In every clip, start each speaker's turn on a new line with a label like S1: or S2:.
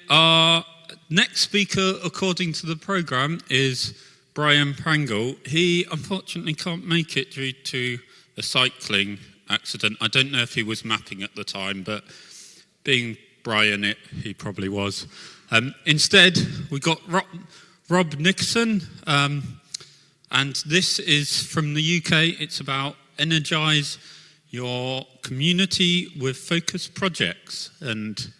S1: Our next speaker, according to the programme, is Brian Prangle. He unfortunately can't make it due to a cycling accident. I don't know if he was mapping at the time, but being Brian, he probably was. Instead, we got Rob Nickerson, and this is from the UK. It's about Energise, your community with focus projects, and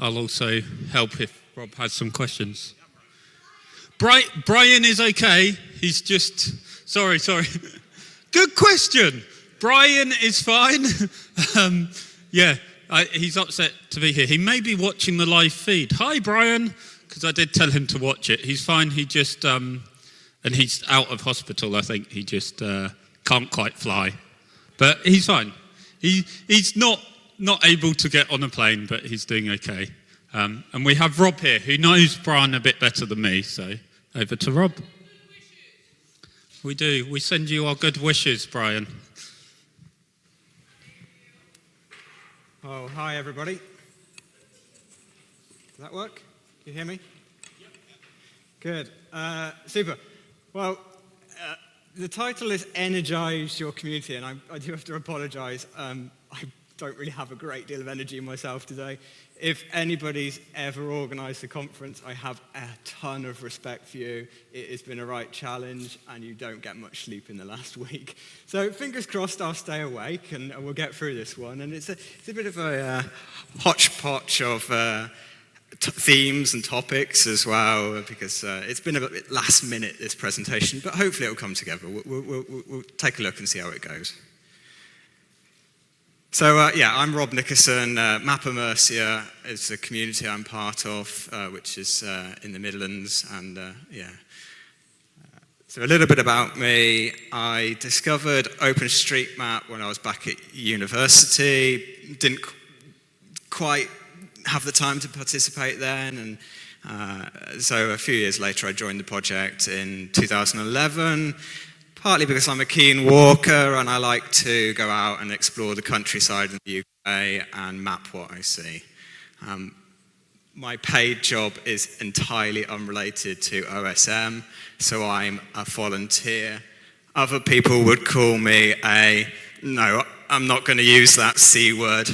S1: I'll also help if Rob has some questions. Brian is okay. He's just... Sorry. Good question. Brian is fine. He's upset to be here. He may be watching the live feed. Hi, Brian, because I did tell him to watch it. He's fine. He just... and he's out of hospital, I think. He just can't quite fly. But he's fine. He's not able to get on a plane, but he's doing okay. And we have Rob here, who knows Brian a bit better than me, so over to Rob. We do. We send you our good wishes, Brian.
S2: Oh, hi, everybody. Does that work? Can you hear me? Good. Super. Well, the title is Energise Your Community, and I do have to apologise. I don't really have a great deal of energy myself today. If anybody's ever organised a conference, I have a ton of respect for you. It has been a right challenge, and you don't get much sleep in the last week. So fingers crossed I'll stay awake, and we'll get through this one. And it's a bit of a hodgepodge of themes and topics as well, because it's been a bit last minute, this presentation, but hopefully it'll come together. We'll take a look and see how it goes. So I'm Rob Nickerson. Mappe Mercio is the community I'm part of, which is in the Midlands, and so a little bit about me. I discovered OpenStreetMap when I was back at university. Didn't quite have the time to participate then, and so a few years later I joined the project in 2011, partly because I'm a keen walker and I like to go out and explore the countryside in the UK and map what I see. My paid job is entirely unrelated to OSM, so I'm a volunteer. Other people would call me no, I'm not going to use that C word.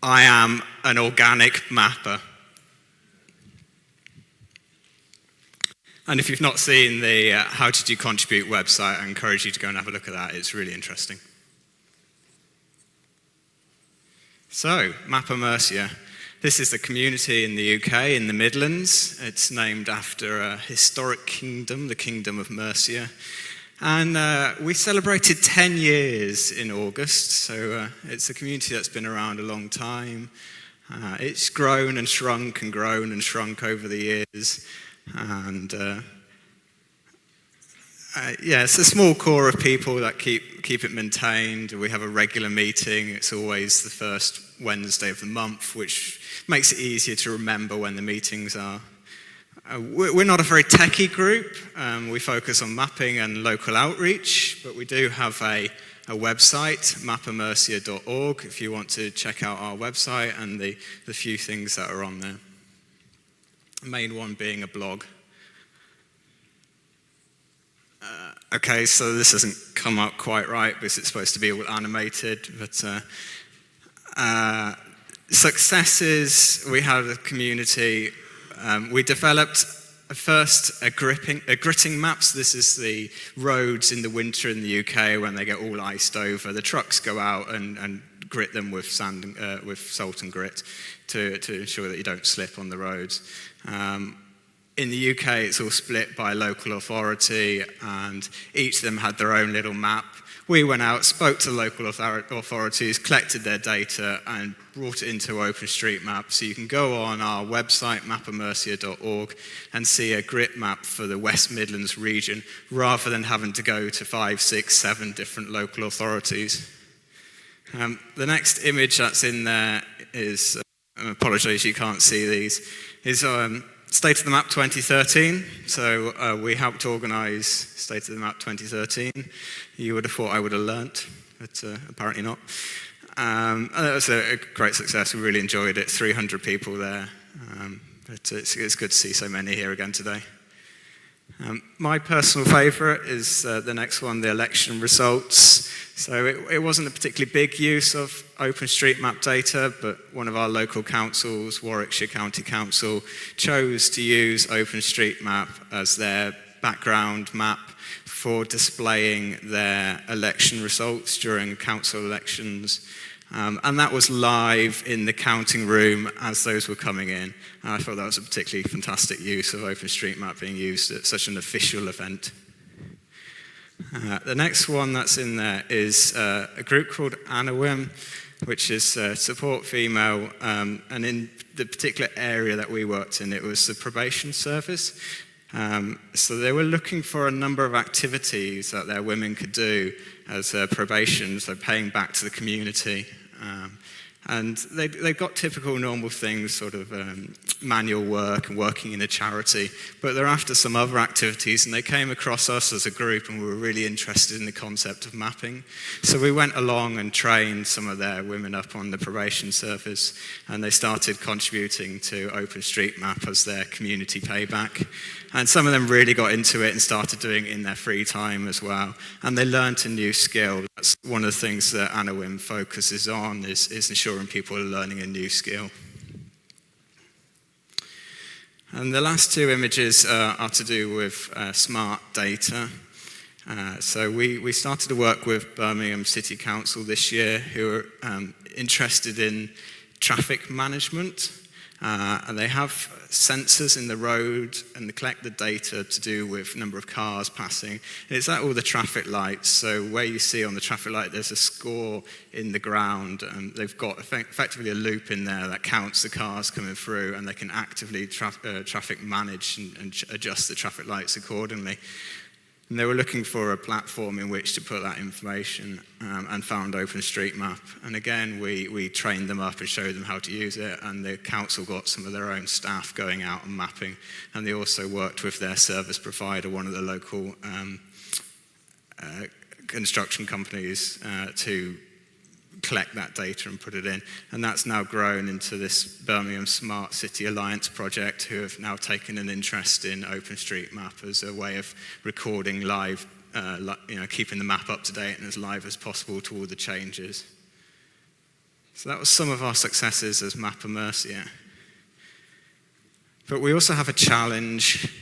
S2: I am an organic mapper. And if you've not seen the How Did You Contribute website, I encourage you to go and have a look at that. It's really interesting. So, Mappe Mercio. This is the community in the UK, in the Midlands. It's named after a historic kingdom, the Kingdom of Mercia. And we celebrated 10 years in August, so it's a community that's been around a long time. It's grown and shrunk and grown and shrunk over the years. And it's a small core of people that keep it maintained. We have a regular meeting. It's always the first Wednesday of the month, which makes it easier to remember when the meetings are. We're not a very techie group. We focus on mapping and local outreach, but we do have a website, mappemercio.org, if you want to check out our website and the few things that are on there. The main one being a blog. Okay, so this hasn't come out quite right because it's supposed to be all animated, but successes, we had a community. We developed first a gritting maps. This is the roads in the winter in the UK when they get all iced over. The trucks go out and grit them with sand, with salt and grit to ensure that you don't slip on the roads. In the UK, it's all split by local authority, and each of them had their own little map. We went out, spoke to local authorities, collected their data, and brought it into OpenStreetMap. So you can go on our website, mappemercio.org, and see a grid map for the West Midlands region, rather than having to go to 5, 6, 7 different local authorities. The next image that's in there is, I apologise you can't see these, is State of the Map 2013. So we helped organise State of the Map 2013. You would have thought I would have learnt, but apparently not. And that was a great success. We really enjoyed it. 300 people there. But it's good to see so many here again today. My personal favourite is the next one, the election results. So it wasn't a particularly big use of OpenStreetMap data, but one of our local councils, Warwickshire County Council, chose to use OpenStreetMap as their background map for displaying their election results during council elections. And that was live in the counting room as those were coming in. And I thought that was a particularly fantastic use of OpenStreetMap being used at such an official event. The next one that's in there is a group called Anawim, which is support female. And in the particular area that we worked in, it was the probation service. So they were looking for a number of activities that their women could do as probation, so paying back to the community. And they got typical normal things, sort of manual work and working in a charity, but they're after some other activities, and they came across us as a group and we were really interested in the concept of mapping. So we went along and trained some of their women up on the probation service, and they started contributing to OpenStreetMap as their community payback. And some of them really got into it and started doing it in their free time as well. And they learned a new skill. That's one of the things that Anawim focuses on, is ensuring people are learning a new skill. And the last two images are to do with smart data. So we started to work with Birmingham City Council this year, who are interested in traffic management. And they have sensors in the road, and they collect the data to do with number of cars passing. And it's at all the traffic lights. So where you see on the traffic light, there's a score in the ground, and they've got effectively a loop in there that counts the cars coming through, and they can actively traffic manage and adjust the traffic lights accordingly. And they were looking for a platform in which to put that information, and found OpenStreetMap. And again, we trained them up and showed them how to use it, and the council got some of their own staff going out and mapping. And they also worked with their service provider, one of the local construction companies, to collect that data and put it in. And that's now grown into this Birmingham Smart City Alliance project, who have now taken an interest in OpenStreetMap as a way of recording live, keeping the map up to date and as live as possible to all the changes. So that was some of our successes as Mappe Mercio. But we also have a challenge.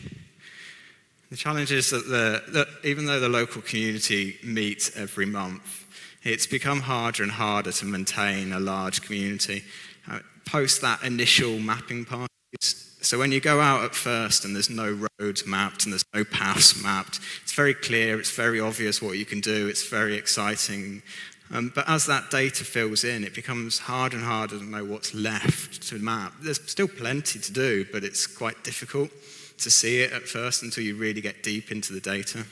S2: The challenge is that even though the local community meets every month, it's become harder and harder to maintain a large community. Post that initial mapping parties. So when you go out at first and there's no roads mapped and there's no paths mapped, it's very clear, it's very obvious what you can do, it's very exciting. But as that data fills in, it becomes harder and harder to know what's left to map. There's still plenty to do, but it's quite difficult to see it at first until you really get deep into the data.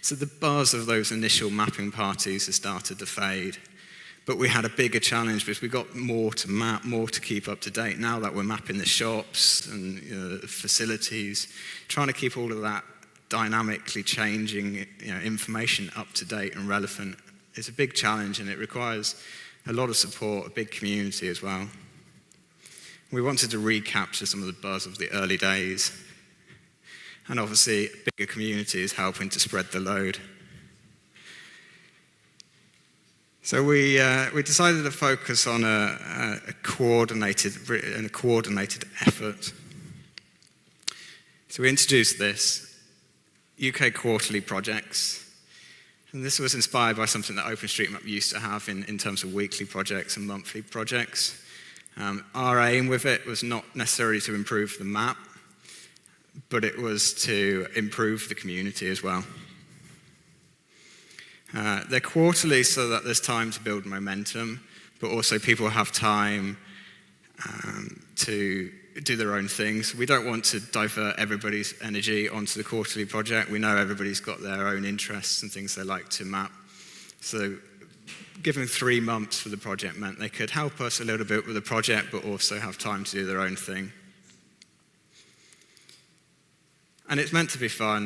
S2: So the buzz of those initial mapping parties has started to fade. But we had a bigger challenge because we got more to map, more to keep up to date. Now that we're mapping the shops and the facilities, trying to keep all of that dynamically changing information up to date and relevant is a big challenge, and it requires a lot of support, a big community as well. We wanted to recapture some of the buzz of the early days. And obviously, a bigger community is helping to spread the load. So we decided to focus on a coordinated effort. So we introduced this, UK quarterly projects. And this was inspired by something that OpenStreetMap used to have in terms of weekly projects and monthly projects. Our aim with it was not necessarily to improve the map, but it was to improve the community as well. They're quarterly so that there's time to build momentum, but also people have time to do their own things. We don't want to divert everybody's energy onto the quarterly project. We know everybody's got their own interests and things they like to map. So giving 3 months for the project meant they could help us a little bit with the project, but also have time to do their own thing. And it's meant to be fun.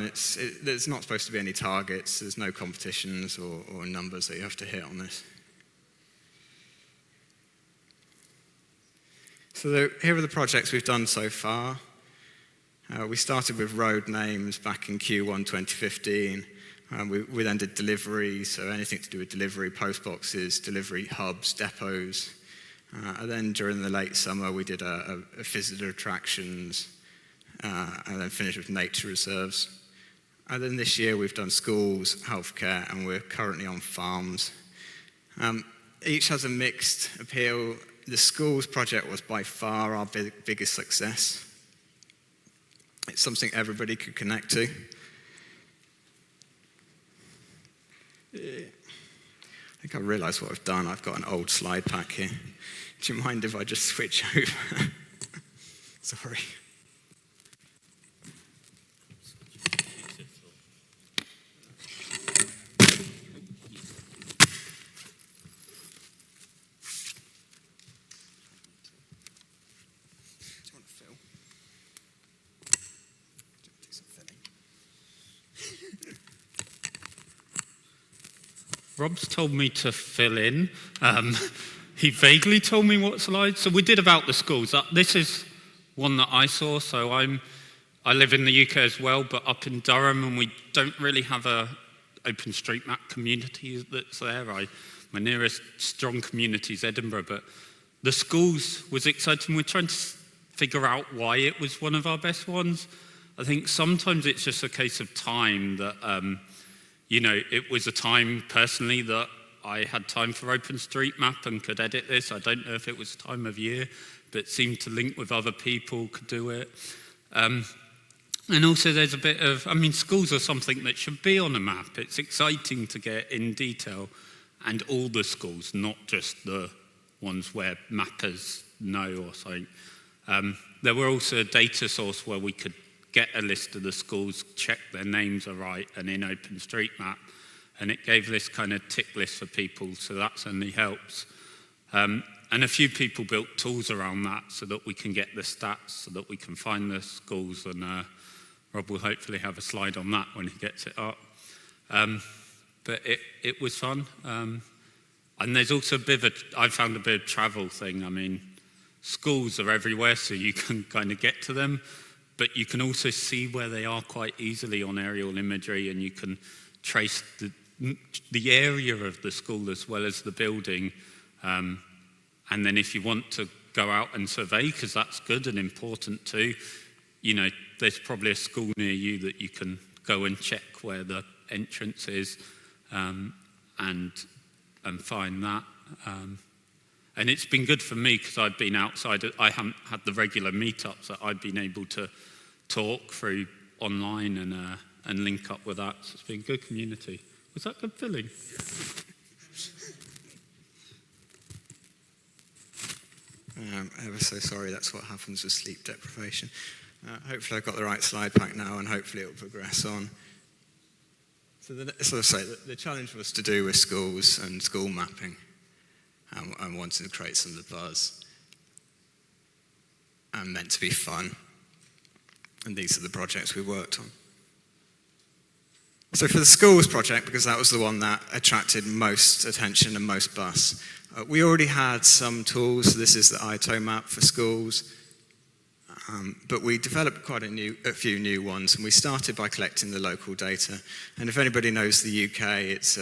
S2: There's not supposed to be any targets. There's no competitions or numbers that you have to hit on this. So here are the projects we've done so far. We started with road names back in Q1 2015. We then did delivery, so anything to do with delivery, post boxes, delivery hubs, depots. And then during the late summer, we did a visitor attractions, and then finished with nature reserves. And then this year, we've done schools, healthcare, and we're currently on farms. Each has a mixed appeal. The schools project was by far our biggest success. It's something everybody could connect to. I think I realised what I've done. I've got an old slide pack here. Do you mind if I just switch over? Sorry.
S1: Rob's told me to fill in. He vaguely told me what slide. So we did about the schools. This is one that I saw. So I live in the UK as well, but up in Durham, and we don't really have a OpenStreetMap community that's there. My nearest strong community is Edinburgh, but the schools was exciting. We're trying to figure out why it was one of our best ones. I think sometimes it's just a case of time that, it was a time personally that I had time for OpenStreetMap and could edit this. I don't know if it was a time of year, but it seemed to link with other people, could do it. And also there's a bit of, schools are something that should be on a map. It's exciting to get in detail, and all the schools, not just the ones where mappers know or something. There were also a data source where we could get a list of the schools, check their names are right, and in OpenStreetMap, and it gave this kind of tick list for people, so that certainly helps. And a few people built tools around that so that we can get the stats, so that we can find the schools, and Rob will hopefully have a slide on that when he gets it up. But it was fun. And there's also I found a bit of travel thing. Schools are everywhere, so you can kind of get to them, but you can also see where they are quite easily on aerial imagery, and you can trace the area of the school as well as the building. And then if you want to go out and survey, because that's good and important too, there's probably a school near you that you can go and check where the entrance is, and find that. And it's been good for me because I've been outside. I haven't had the regular meetups that I've been able to talk through online and link up with that. So it's been a good community. Was that good filling?
S2: Ever so sorry, that's what happens with sleep deprivation. Hopefully I've got the right slide pack now, and hopefully it'll progress on. So the challenge was to do with schools and school mapping, and wanted to create some of the buzz, and meant to be fun. And these are the projects we worked on. So for the schools project, because that was the one that attracted most attention and most buzz, we already had some tools. This is the ITO map for schools. But we developed quite a few new ones, and we started by collecting the local data. And if anybody knows the UK, it's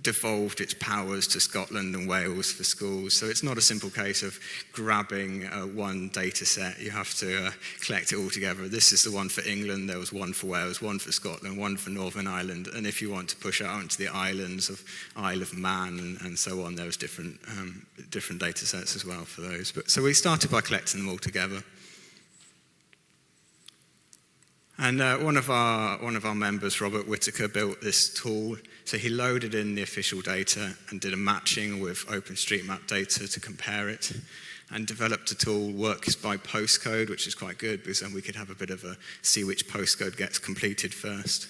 S2: devolved its powers to Scotland and Wales for schools. So it's not a simple case of grabbing one data set. You have to collect it all together. This is the one for England. There was one for Wales, one for Scotland, one for Northern Ireland. And if you want to push out into the islands of Isle of Man and so on, there was different data sets as well for those. So we started by collecting them all together. And one of our members, Robert Whitaker, built this tool. So he loaded in the official data and did a matching with OpenStreetMap data to compare it, and developed a tool, works by postcode, which is quite good because then we could have a bit of a see which postcode gets completed first.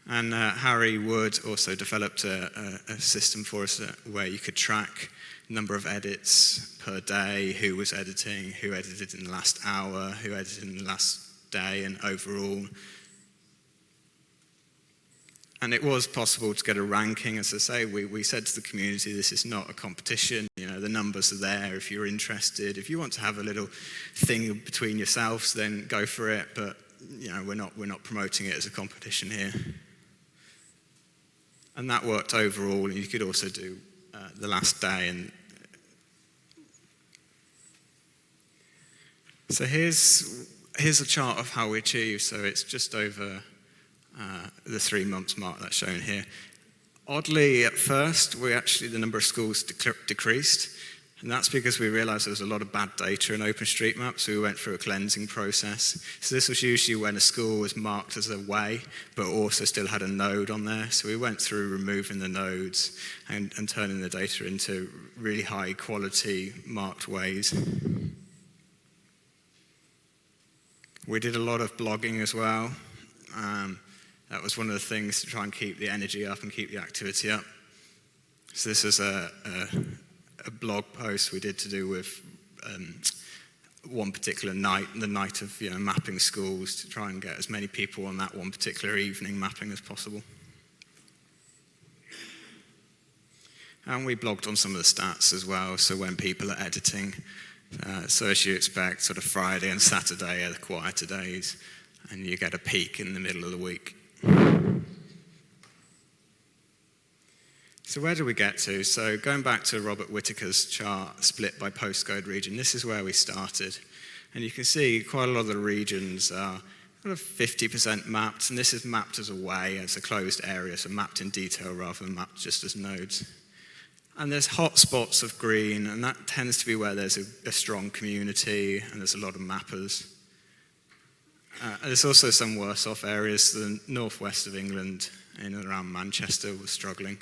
S2: And Harry Wood also developed a system for us where you could track number of edits per day, who was editing, who edited in the last hour, who edited in the last day, and overall. And it was possible to get a ranking. As I say, we said to the community, this is not a competition. the numbers are there if you're interested. If you want to have a little thing between yourselves, then go for it. But we're not promoting it as a competition here. And that worked overall. You could also do the last day. And so here's a chart of how we achieve. So it's just over the 3 months mark that's shown here. Oddly, at first, the number of schools decreased, and that's because we realized there was a lot of bad data in OpenStreetMap, so we went through a cleansing process. So this was usually when a school was marked as a way, but also still had a node on there. So we went through removing the nodes and turning the data into really high quality marked ways. We did a lot of blogging as well. That was one of the things to try and keep the energy up and keep the activity up. So this is a blog post we did to do with one particular night, the night of mapping schools, to try and get as many people on that one particular evening mapping as possible. And we blogged on some of the stats as well, so when people are editing, so as you expect, sort of Friday and Saturday are the quieter days, and you get a peak in the middle of the week. So where do we get to? So going back to Robert Whittaker's chart, split by postcode region, this is where we started. And you can see quite a lot of the regions are kind of 50% mapped, and this is mapped as a way, as a closed area, so mapped in detail rather than mapped just as nodes. And there's hot spots of green, and that tends to be where there's a strong community and there's a lot of mappers. There's also some worse off areas. The northwest of England, in and around Manchester, was struggling.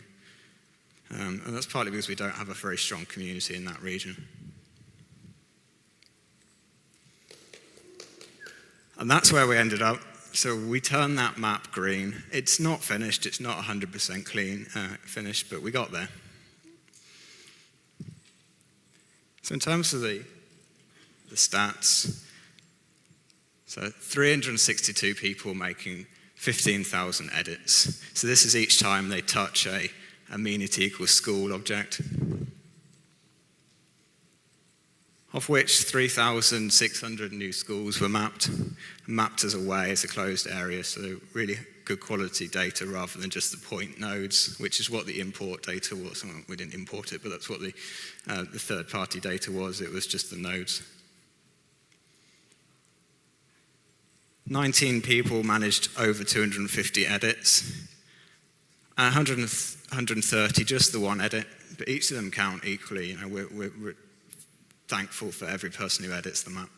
S2: And that's partly because we don't have a very strong community in that region. And that's where we ended up. So we turned that map green. It's not finished, it's not 100% clean, finished, but we got there. So in terms of the stats, so 362 people making 15,000 edits. So this is each time they touch a amenity equals school object, of which 3,600 new schools were mapped as a way, as a closed area, so really good quality data rather than just the point nodes, which is what the import data was. We didn't import it, but that's what the third-party data was. It was just the nodes. 19 people managed over 250 edits, 130 just the one edit, but each of them count equally. We're thankful for every person who edits the map.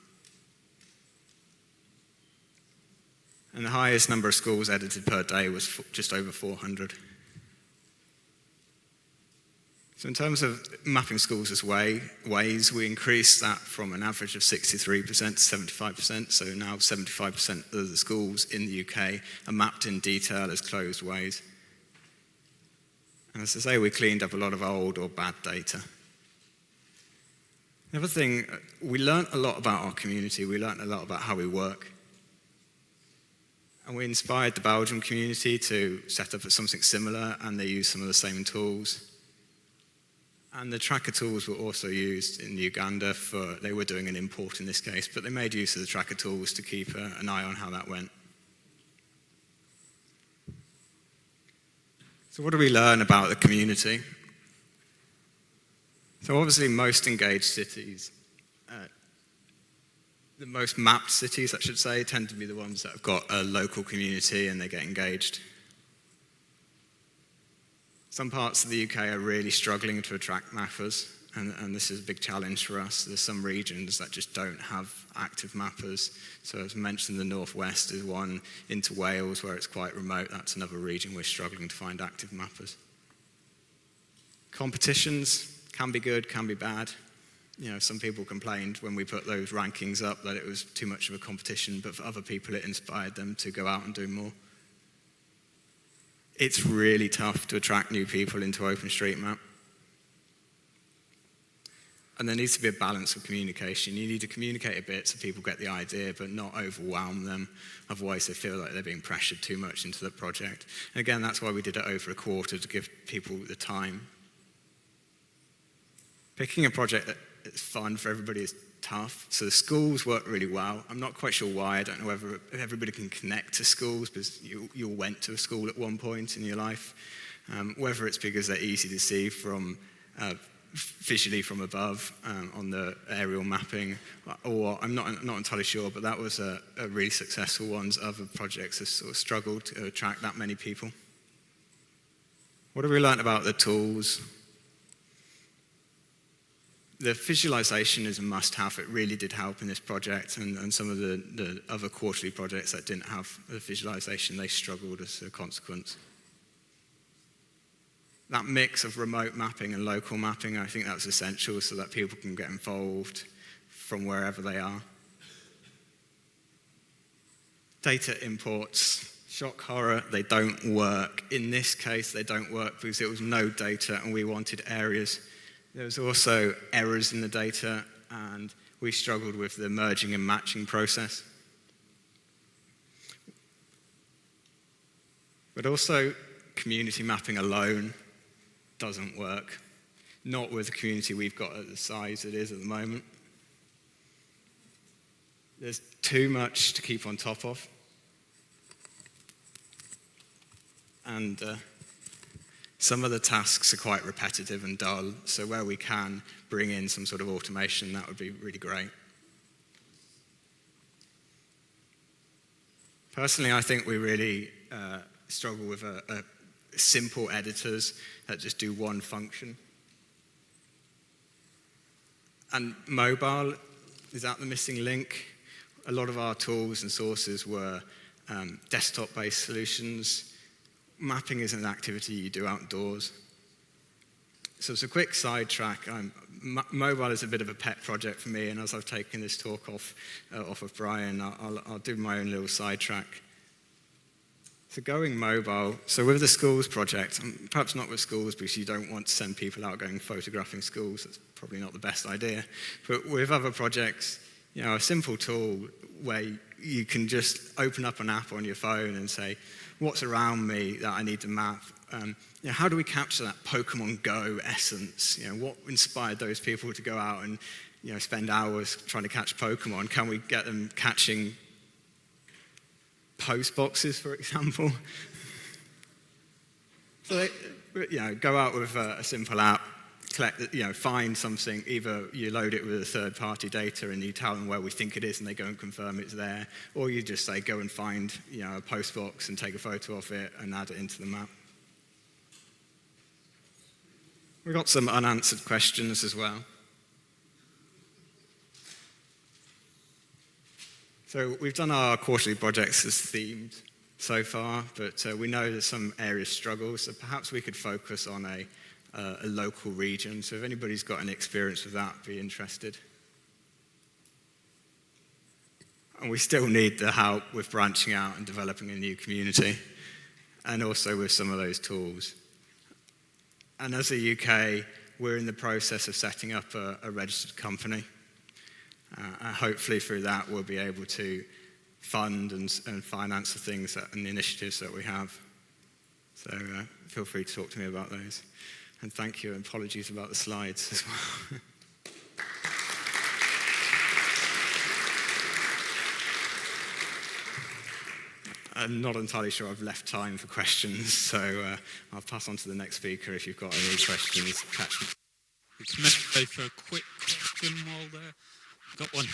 S2: And the highest number of schools edited per day was just over 400. So in terms of mapping schools as ways, we increased that from an average of 63% to 75%. So now 75% of the schools in the UK are mapped in detail as closed ways. And as I say, we cleaned up a lot of old or bad data. The other thing, we learned a lot about our community. We learned a lot about how we work. And we inspired the Belgian community to set up something similar, and they used some of the same tools. And the tracker tools were also used in Uganda they were doing an import in this case, but they made use of the tracker tools to keep an eye on how that went. So what do we learn about the community? So obviously most engaged cities, the most mapped cities, I should say, tend to be the ones that have got a local community and they get engaged. Some parts of the UK are really struggling to attract mappers, and this is a big challenge for us. There's some regions that just don't have active mappers. So as mentioned, the northwest is one, into Wales where it's quite remote. That's another region we're struggling to find active mappers. Competitions can be good, can be bad. Some people complained when we put those rankings up that it was too much of a competition, but for other people it inspired them to go out and do more. It's really tough to attract new people into OpenStreetMap. And there needs to be a balance of communication. You need to communicate a bit so people get the idea, but not overwhelm them. Otherwise, they feel like they're being pressured too much into the project. And again, that's why we did it over a quarter, to give people the time. Picking a project that's fun for everybody is tough. So the schools work really well. I'm not quite sure why. I don't know whether everybody can connect to schools because you all went to a school at one point in your life. Whether it's because they're easy to see from visually from above on the aerial mapping, or I'm not entirely sure, but that was a really successful one. Other projects have sort of struggled to attract that many people. What have we learned about the tools? The visualization is a must-have. It really did help in this project, and some of the other quarterly projects that didn't have the visualization, they struggled as a consequence. That mix of remote mapping and local mapping, I think that's essential so that people can get involved from wherever they are. Data imports, shock horror, they don't work. In this case, they don't work because it was no data and we wanted areas. There was also errors in the data, and we struggled with the merging and matching process. But also, community mapping alone doesn't work. Not with the community we've got at the size it is at the moment. There's too much to keep on top of. And some of the tasks are quite repetitive and dull, so where we can bring in some sort of automation, that would be really great. Personally, I think we really struggle with simple editors that just do one function. And mobile, is that the missing link? A lot of our tools and sources were desktop-based solutions. Mapping is an activity you do outdoors. So it's a quick sidetrack. Mobile is a bit of a pet project for me, and as I've taken this talk off of Brian, I'll do my own little sidetrack. So going mobile, so with the schools project, perhaps not with schools because you don't want to send people out going photographing schools, that's probably not the best idea. But with other projects, a simple tool where you can just open up an app on your phone and say, what's around me that I need to map? How do we capture that Pokemon Go essence? What inspired those people to go out and spend hours trying to catch Pokemon? Can we get them catching post boxes, for example? So they, go out with a simple app, collect, find something. Either you load it with a third-party data and you tell them where we think it is, and they go and confirm it's there, or you just say go and find a post box and take a photo of it and add it into the map. We've got some unanswered questions as well. So we've done our quarterly projects as themed so far, but we know that some areas struggle, so perhaps we could focus on a local region. So if anybody's got any experience with that, be interested. And we still need the help with branching out and developing a new community, and also with some of those tools. And as a UK, we're in the process of setting up a registered company. Hopefully through that, we'll be able to fund and finance the things and the initiatives that we have. So feel free to talk to me about those. And thank you, and apologies about the slides as well. I'm not entirely sure I've left time for questions, so I'll pass on to the next speaker if you've got any questions. Catch me.
S1: It's meant to go for a quick question while there. Got one.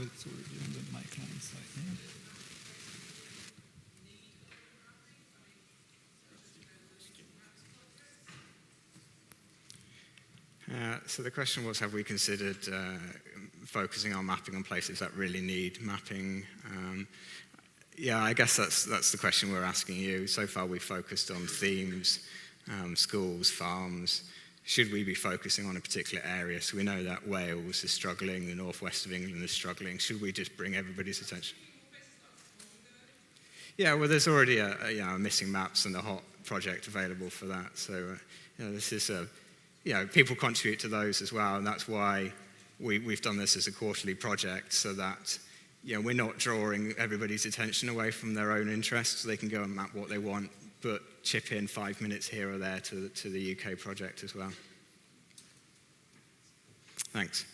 S3: It's already on the my client side.
S2: So the question was, have we considered focusing on mapping on places that really need mapping? Yeah, I guess that's the question we're asking you. So far we've focused on themes, schools, farms. Should we be focusing on a particular area? So we know that Wales is struggling, the northwest of England is struggling. Should we just bring everybody's attention? Yeah, well, there's already a Missing Maps and a Hot project available for that. So, this is people contribute to those as well, and that's why we've done this as a quarterly project, so that we're not drawing everybody's attention away from their own interests. They can go and map what they want, but chip in 5 minutes here or there to the UK project as well. Thanks.